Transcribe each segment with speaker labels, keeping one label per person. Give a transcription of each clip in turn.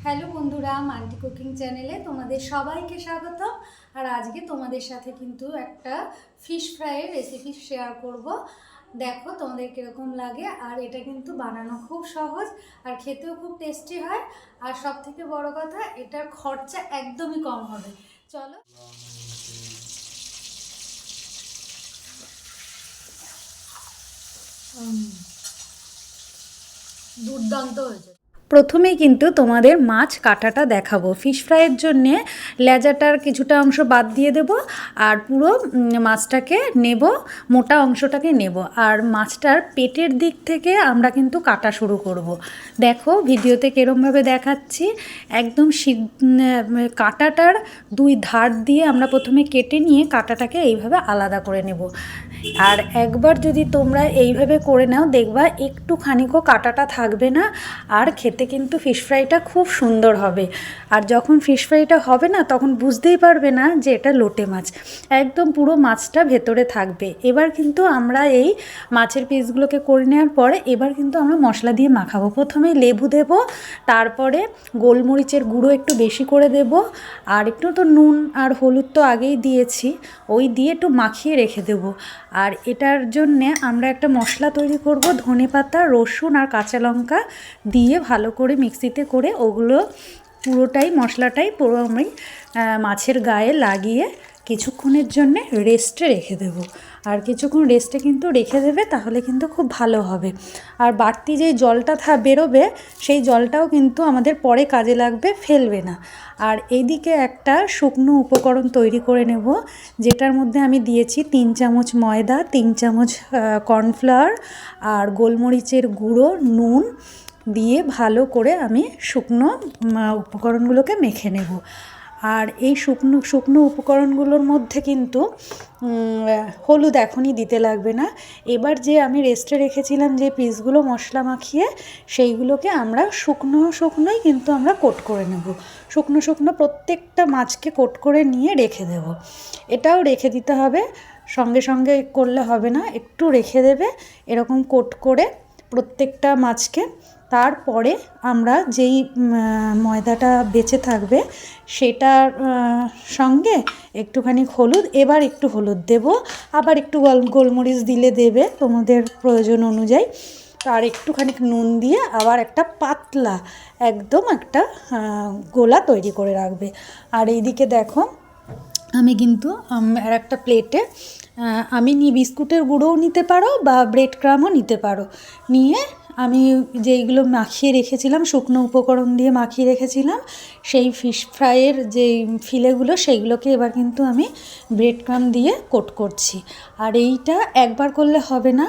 Speaker 1: Hello বন্ধুরা, Manti cooking চ্যানেলে তোমাদের সবাইকে স্বাগত। আর আজকে তোমাদের সাথে কিন্তু একটা ফিশ ফ্রাইয়ের রেসিপি শেয়ার করব। দেখো তোমাদের কীরকম লাগে। আর এটা কিন্তু বানানো খুব সহজ আর খেতেও খুব টেস্টি হয়। আর সব থেকে বড় কথা, এটার খরচা একদমই কম হবে। চলো, দুর্দান্ত হয়েছে। প্রথমেই কিন্তু তোমাদের মাছ কাটাটা দেখাবো। ফিশ ফ্রাইয়ের জন্যে লেজাটার কিছুটা অংশ বাদ দিয়ে দেব, আর পুরো মাছটাকে নেব, মোটা অংশটাকে নেব। আর মাছটার পেটের দিক থেকে আমরা কিন্তু কাটা শুরু করব। দেখো ভিডিওতে কীরমভাবে দেখাচ্ছি, একদম কাঁটাটার দুই ধার দিয়ে আমরা প্রথমে কেটে নিয়ে কাঁটাটাকে এইভাবে আলাদা করে নেব। আর একবার যদি তোমরা এইভাবে করে নাও, দেখবা একটুখানিকও কাঁটাটা থাকবে না, আর খেতে কিন্তু ফিশ ফ্রাইটা খুব সুন্দর হবে। আর যখন ফিশ ফ্রাইটা হবে না, তখন বুঝতেই পারবে না যে এটা লোটে মাছ, একদম পুরো মাছটা ভেতরে থাকবে। এবার কিন্তু আমরা এই মাছের পিসগুলোকে করে নেওয়ার পরে এবার কিন্তু আমরা মশলা দিয়ে মাখাবো। প্রথমেই লেবু দেব, তারপরে গোলমরিচের গুঁড়ো একটু বেশি করে দেব, আর একটু তো নুন আর হলুদ তো আগেই দিয়েছি, ওই দিয়ে একটু মাখিয়ে রেখে দেব। আর এটার জন্যে আমরা একটা মশলা তৈরি করব, ধনেপাতা, রসুন আর কাঁচা লঙ্কা দিয়ে ভালো করে মিক্সিতে করে ওগুলো পুরোটাই মশলাটাই পুরো আমি মাছের গায়ে লাগিয়ে কিছুক্ষণের জন্যে রেস্টে রেখে দেব। আর কিছুক্ষণ রেস্টে কিন্তু রেখে দেবে, তাহলে কিন্তু খুব ভালো হবে। আর বাড়তি যেই জলটা বেরোবে, সেই জলটাও কিন্তু আমাদের পরে কাজে লাগবে, ফেলবে না। আর এইদিকে একটা শুকনো উপকরণ তৈরি করে নেব, যেটার মধ্যে আমি দিয়েছি 3 চামচ ময়দা, 3 চামচ কর্নফ্লাওয়ার আর গোলমরিচের গুঁড়ো, নুন দিয়ে ভালো করে আমি শুকনো উপকরণগুলোকে মেখে নেব। আর এই শুকনো শুকনো উপকরণগুলোর মধ্যে কিন্তু হলুদ এখনই দিতে লাগবে না। এবার যে আমি রেস্টে রেখেছিলাম যে পিসগুলো মশলা মাখিয়ে, সেইগুলোকে আমরা শুকনোই কিন্তু আমরা কোট করে নেব। শুকনো প্রত্যেকটা মাছকে কোট করে নিয়ে রেখে দেব। এটাও রেখে দিতে হবে, সঙ্গে সঙ্গে করলে হবে না, একটু রেখে দেবে এরকম কোট করে প্রত্যেকটা মাছকে। তারপরে আমরা যেই ময়দাটা বেঁচে থাকবে, সেটার সঙ্গে একটুখানি হলুদ, এবার একটু হলুদ দেব, আবার একটু গোলমরিচ দিলে দেবে তোমাদের প্রয়োজন অনুযায়ী। আর একটুখানি নুন দিয়ে আবার একটা পাতলা একদম একটা গোলা তৈরি করে রাখবে। আর এইদিকে দেখো, আমি কিন্তু আর একটা প্লেটে আমি বিস্কুটের গুঁড়োও নিতে পারো বা ব্রেড ক্রামও নিতে পারো। নিয়ে আমি যেইগুলো মাখিয়ে রেখেছিলাম, শুকনো উপকরণ দিয়ে মাখিয়ে রেখেছিলাম, সেই ফিশ ফ্রাইয়ের যেই ফিলেগুলো, সেইগুলোকে এবার কিন্তু আমি ব্রেড ক্রাম দিয়ে কোট করছি। আর এইটা একবার করলে হবে না,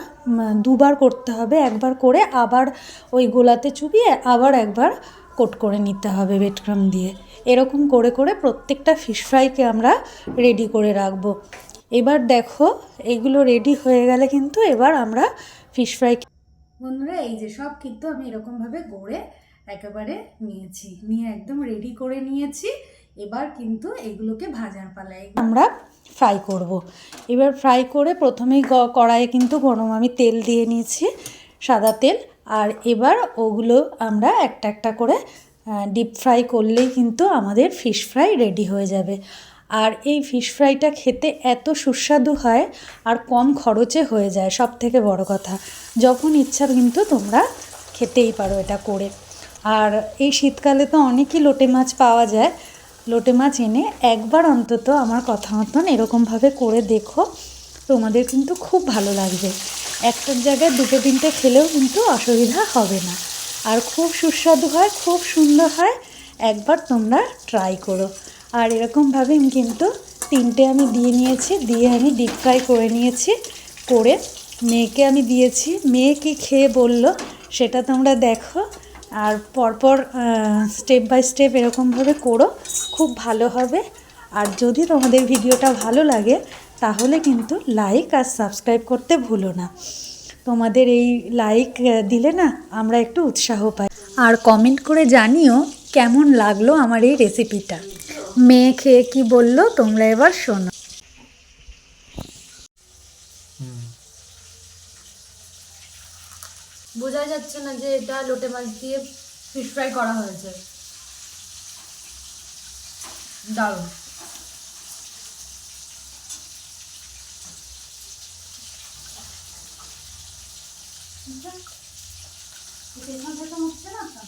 Speaker 1: দুবার করতে হবে। একবার করে আবার ওই গোলাতে চুবিয়ে আবার একবার কোট করে নিতে হবে ব্রেড ক্রাম দিয়ে। এরকম করে করে প্রত্যেকটা ফিশ ফ্রাইকে আমরা রেডি করে রাখবো। এবার দেখো, এগুলো রেডি হয়ে গেলে কিন্তু এবার আমরা ফিশ ফ্রাই, বন্ধুরা এই যে সব কিন্তু আমি এরকমভাবে গড়ে একেবারে নিয়ে একদম রেডি করে নিয়েছি। এবার কিন্তু এগুলোকে ভাজার পালায় আমরা ফ্রাই করব। এবার ফ্রাই করে প্রথমেই কড়াইয়ে কিন্তু আমি তেল দিয়ে নিয়েছি, সাদা তেল। আর এবার ওগুলো আমরা একটা একটা করে ডিপ ফ্রাই করলেই কিন্তু আমাদের ফিশ ফ্রাই রেডি হয়ে যাবে। আর এই ফিশ ফ্রাইটা খেতে এত সুস্বাদু হয়, আর কম খরচে হয়ে যায়। সব থেকে বড় কথা, যখন ইচ্ছা কিন্তু তোমরা খেতেই পারো এটা করে। আর এই শীতকালে তো অনেকই লোটে মাছ পাওয়া যায়। লোটে মাছ এনে একবার অন্তত আমার কথা মতন এরকমভাবে করে দেখো, তোমাদের কিন্তু খুব ভালো লাগবে। একটার জায়গায় দুটো তিনটে খেলেও কিন্তু অসুবিধা হবে না, আর খুব সুস্বাদু হয়, খুব সুন্দর হয়। একবার তোমরা ট্রাই করো। আর এরকমভাবে কিন্তু তিনটে আমি দিয়ে নিয়েছি, দিয়ে আমি ডিপ ফ্রাই করে নিয়েছি। করে মেয়েকে আমি দিয়েছি, মেয়ে কি খেয়ে বলল সেটা তোমরা দেখো। আর পরপর স্টেপ বাই স্টেপ এরকমভাবে করো, খুব ভালো হবে। আর যদি তোমাদের ভিডিওটা ভালো লাগে, তাহলে কিন্তু লাইক আর সাবস্ক্রাইব করতে ভুলো না। তোমাদের এই লাইক দিলে না আমরা একটু উৎসাহ পাই। আর কমেন্ট করে জানিও কেমন লাগলো আমার এই রেসিপিটা। মেয়ে খেয়ে কি বললো তোমরা এবার শোনো। বোঝা যাচ্ছে না যে এটা লোটে মাছ দিয়ে ফিশ ফ্রাই করা হয়েছে। দারুণ। পেছন থেকে উঠছে না তো।